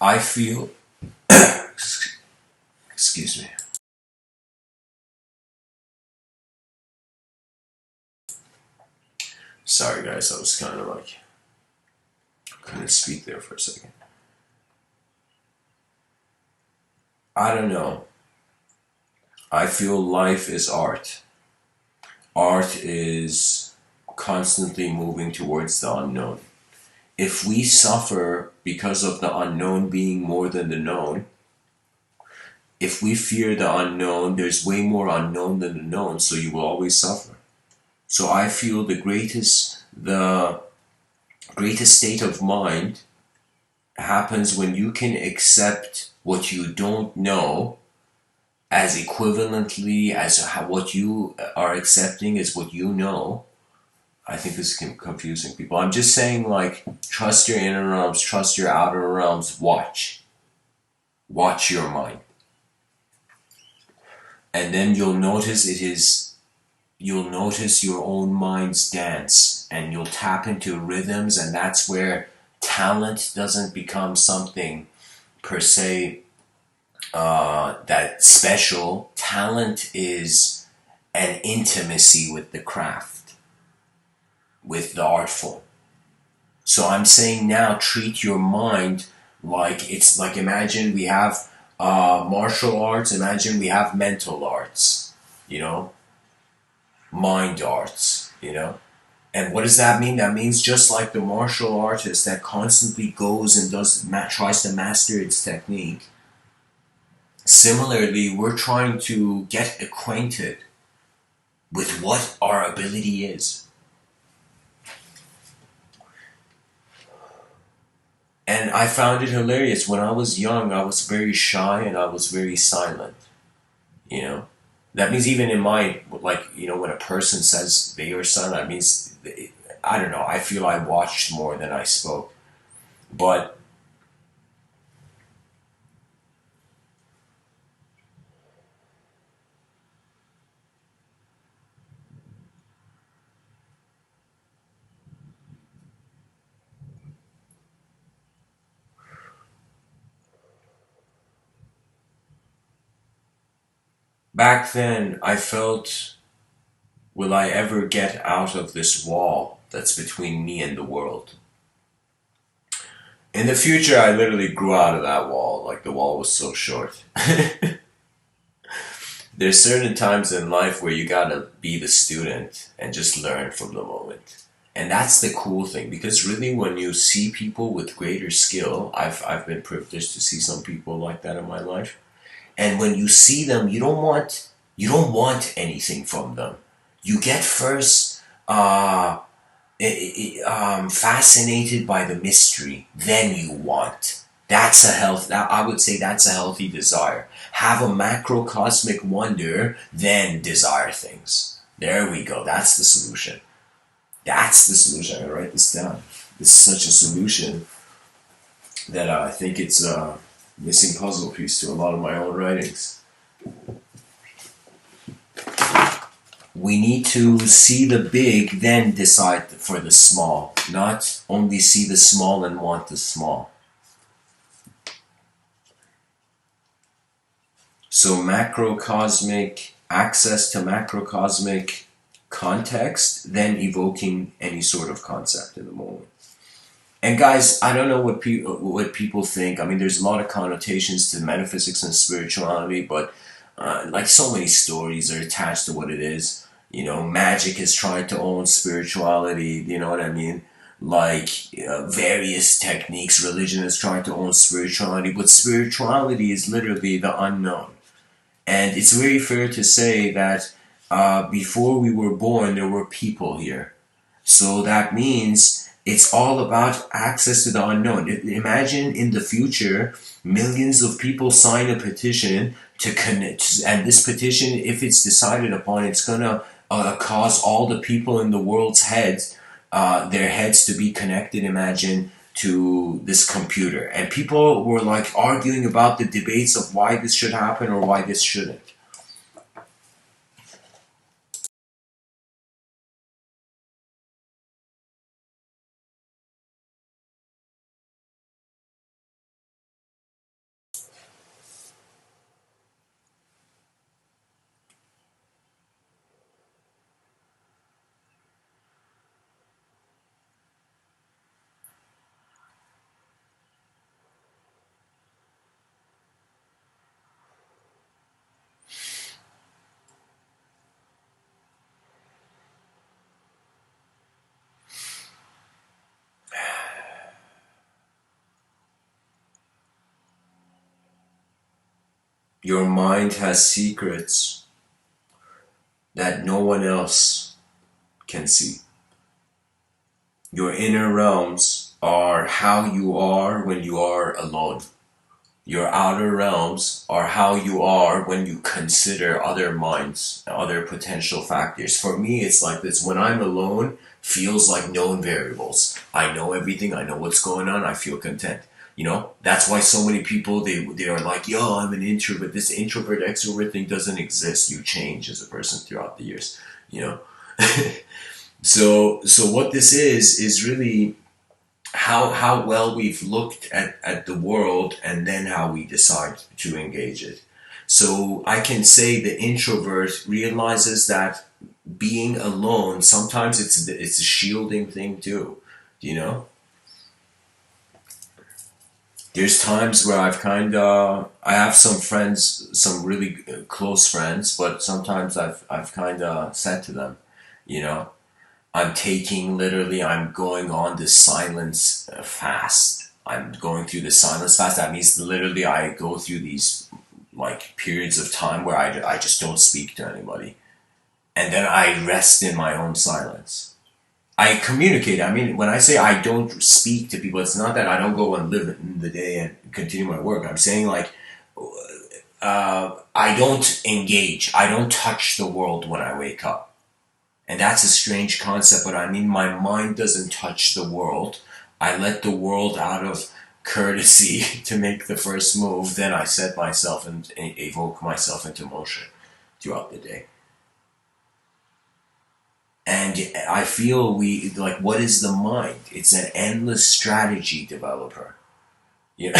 I feel, excuse me. Sorry guys, I was kind of like, couldn't speak there for a second. I don't know. I feel life is art. Art is constantly moving towards the unknown. If we suffer because of the unknown being more than the known, if we fear the unknown, there's way more unknown than the known, so you will always suffer. So I feel the greatest state of mind happens when you can accept what you don't know as equivalently as what you are accepting is what you know. I think this is confusing people. I'm just saying, like, trust your inner realms, trust your outer realms, watch your mind. And then you'll notice you'll notice your own mind's dance, and you'll tap into rhythms, and that's where talent doesn't become something per se that special. Talent is an intimacy with the craft, with the art form. So I'm saying now, treat your mind like it's like, imagine we have martial arts, imagine we have mental arts, mind arts, And what does that mean? That means just like the martial artist that constantly goes and tries to master its technique, similarly, we're trying to get acquainted with what our ability is. And I found it hilarious. When I was young, I was very shy and I was very silent, That means even in my, when a person says they are silent, that means, I don't know, I feel I watched more than I spoke. But back then, I felt, will I ever get out of this wall that's between me and the world? In the future, I literally grew out of that wall. Like, the wall was so short. There's certain times in life where you gotta be the student and just learn from the moment. And that's the cool thing, because really when you see people with greater skill, I've been privileged to see some people like that in my life. And when you see them, you don't want You don't want anything from them. You get first fascinated by the mystery, then you want. That's a health. I would say that's a healthy desire. Have a macrocosmic wonder, then desire things. There we go. That's the solution. That's the solution. I'm gonna write this down. This is such a solution that I think it's a missing puzzle piece to a lot of my own writings. We need to see the big, then decide for the small, not only see the small and want the small. So macrocosmic, access to macrocosmic context, then evoking any sort of concept in the moment. And guys, I don't know what people think. I mean, there's a lot of connotations to metaphysics and spirituality, but like so many stories are attached to what it is. You know, magic is trying to own spirituality. You know what I mean? Like various techniques, religion is trying to own spirituality, but spirituality is literally the unknown. And it's very fair to say that before we were born, there were people here. So that means it's all about access to the unknown. Imagine in the future, millions of people sign a petition to connect, and this petition, if it's decided upon, it's gonna cause all the people in the world's heads, their heads to be connected. Imagine to this computer, and people were like arguing about the debates of why this should happen or why this shouldn't. Your mind has secrets that no one else can see. Your inner realms are how you are when you are alone. Your outer realms are how you are when you consider other minds, other potential factors. For me, it's like this. When I'm alone, feels like known variables. I know everything. I know what's going on. I feel content. You know, that's why so many people, they are like, yo, I'm an introvert. This introvert extrovert thing doesn't exist. You change as a person throughout the years, you know. So what this is really how well we've looked at the world and then how we decide to engage it. So I can say the introvert realizes that being alone, sometimes it's a shielding thing too, you know? There's times where I have some friends, some really close friends, but sometimes I've kind of said to them, you know, I'm going on this silence fast. I'm going through this silence fast. That means literally I go through these like periods of time where I just don't speak to anybody. And then I rest in my own silence. I communicate. I mean, when I say I don't speak to people, it's not that I don't go and live in the day and continue my work. I'm saying like, I don't engage. I don't touch the world when I wake up. And that's a strange concept, but I mean, my mind doesn't touch the world. I let the world out of courtesy to make the first move, then I set myself and evoke myself into motion throughout the day. And I feel like, what is the mind? It's an endless strategy developer. You know?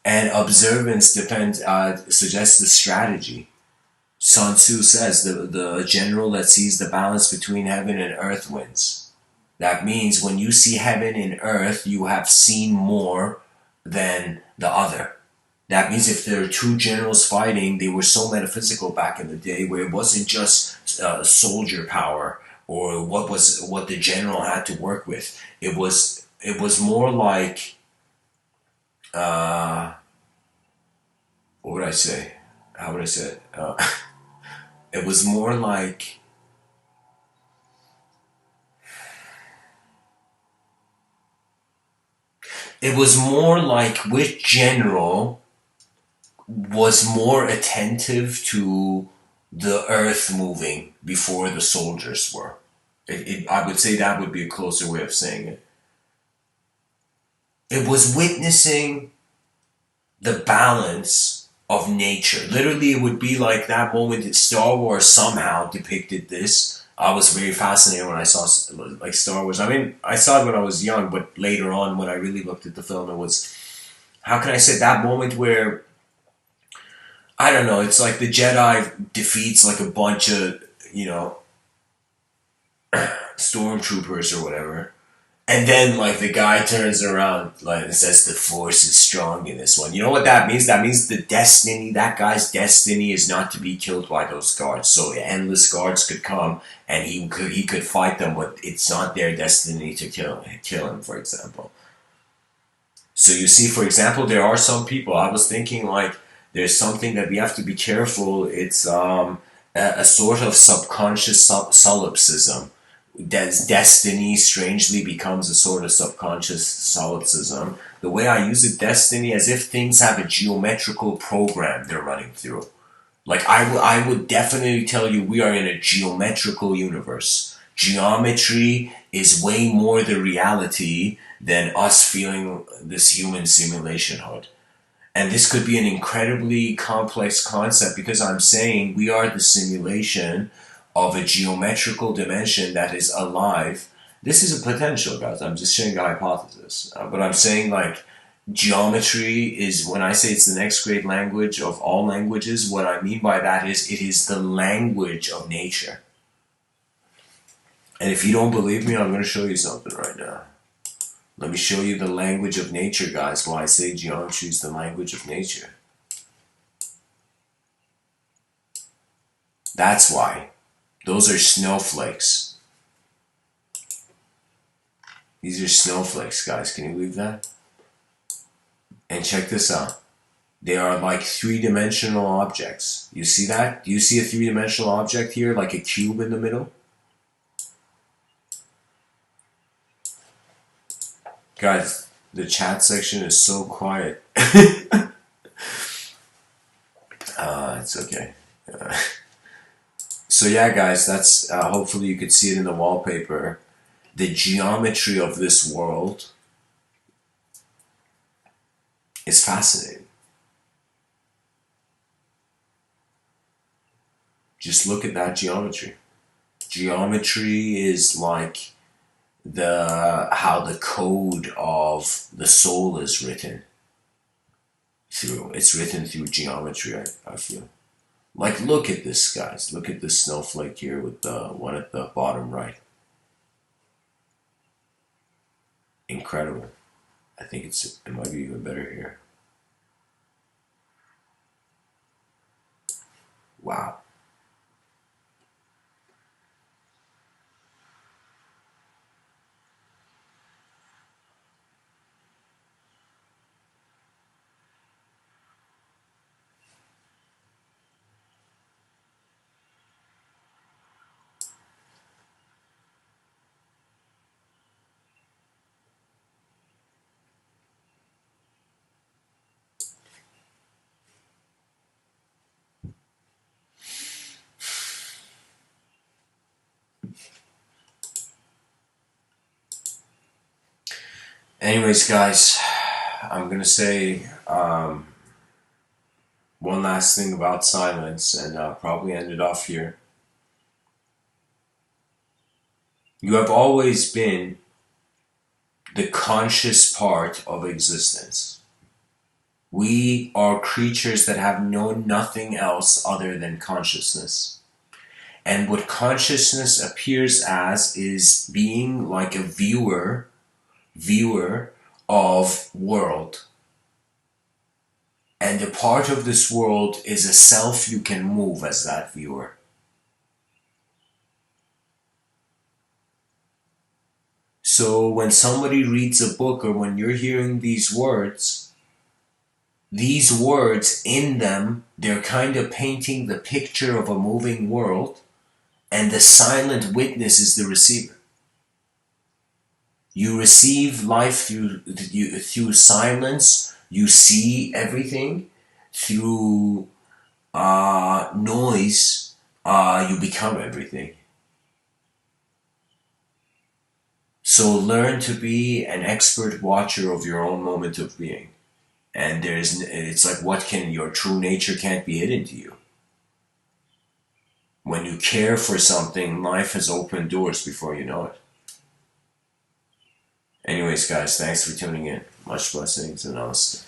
And observance suggests the strategy. Sun Tzu says the general that sees the balance between heaven and earth wins. That means when you see heaven and earth, you have seen more than the other. That means if there are two generals fighting, they were so metaphysical back in the day where it wasn't just soldier power or what the general had to work with. It was more like what would I say? how would I say it? It was more like, which general was more attentive to the earth moving before the soldiers were. I would say that would be a closer way of saying it. It was witnessing the balance of nature. Literally, it would be like that moment that Star Wars somehow depicted this. I was very fascinated when I saw like Star Wars. I mean, I saw it when I was young, but later on, when I really looked at the film, it was, how can I say, that moment where, I don't know, it's like the Jedi defeats like a bunch of, stormtroopers or whatever. And then, like, the guy turns around, like, and says the force is strong in this one. You know what that means? That means that guy's destiny is not to be killed by those guards. So endless guards could come, and he could fight them, but it's not their destiny to kill him, for example. So you see, for example, there are some people. I was thinking, like, there's something that we have to be careful. It's a sort of subconscious solipsism. Destiny strangely becomes a sort of subconscious solipsism. The way I use it, destiny, as if things have a geometrical program they're running through. Like, I would definitely tell you we are in a geometrical universe. Geometry is way more the reality than us feeling this human simulation hood. And this could be an incredibly complex concept because I'm saying we are the simulation of a geometrical dimension that is alive. This is a potential, guys. I'm just sharing a hypothesis. But I'm saying, like, geometry is, when I say it's the next great language of all languages, what I mean by that is it is the language of nature. And if you don't believe me, I'm going to show you something right now. Let me show you the language of nature, guys, why I say geometry is the language of nature. That's why. Those are snowflakes. These are snowflakes, guys. Can you believe that? And check this out. They are like three-dimensional objects. You see that? Do you see a three-dimensional object here, like a cube in the middle? Guys, the chat section is so quiet. It's okay. So yeah, guys, that's hopefully you could see it in the wallpaper. The geometry of this world is fascinating. Just look at that geometry. Geometry is like how the code of the soul is written through. It's written through geometry, I feel. Like, look at this, guys. Look at this snowflake here with the one at the bottom right. Incredible. I think it might be even better here. Wow. Anyways, guys, I'm gonna say one last thing about silence, and probably end it off here. You have always been the conscious part of existence. We are creatures that have known nothing else other than consciousness. And what consciousness appears as is being like a viewer of world. And a part of this world is a self you can move as that viewer. So when somebody reads a book or when you're hearing these words, these words in them, they're kind of painting the picture of a moving world, and the silent witness is the receiver. You receive life through silence. You see everything through noise. You become everything. So learn to be an expert watcher of your own moment of being. And it's like, what can your true nature can't be hidden to you. When you care for something, life has opened doors before you know it. Anyways, guys, thanks for tuning in. Much blessings and namaste.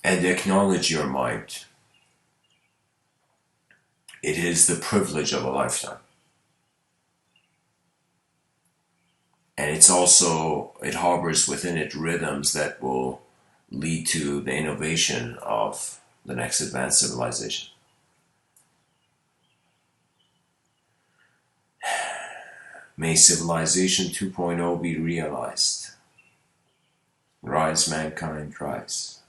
And acknowledge your mind. It is the privilege of a lifetime. And it harbors within it rhythms that will lead to the innovation of the next advanced civilization. May Civilization 2.0 be realized. Rise, mankind, rise.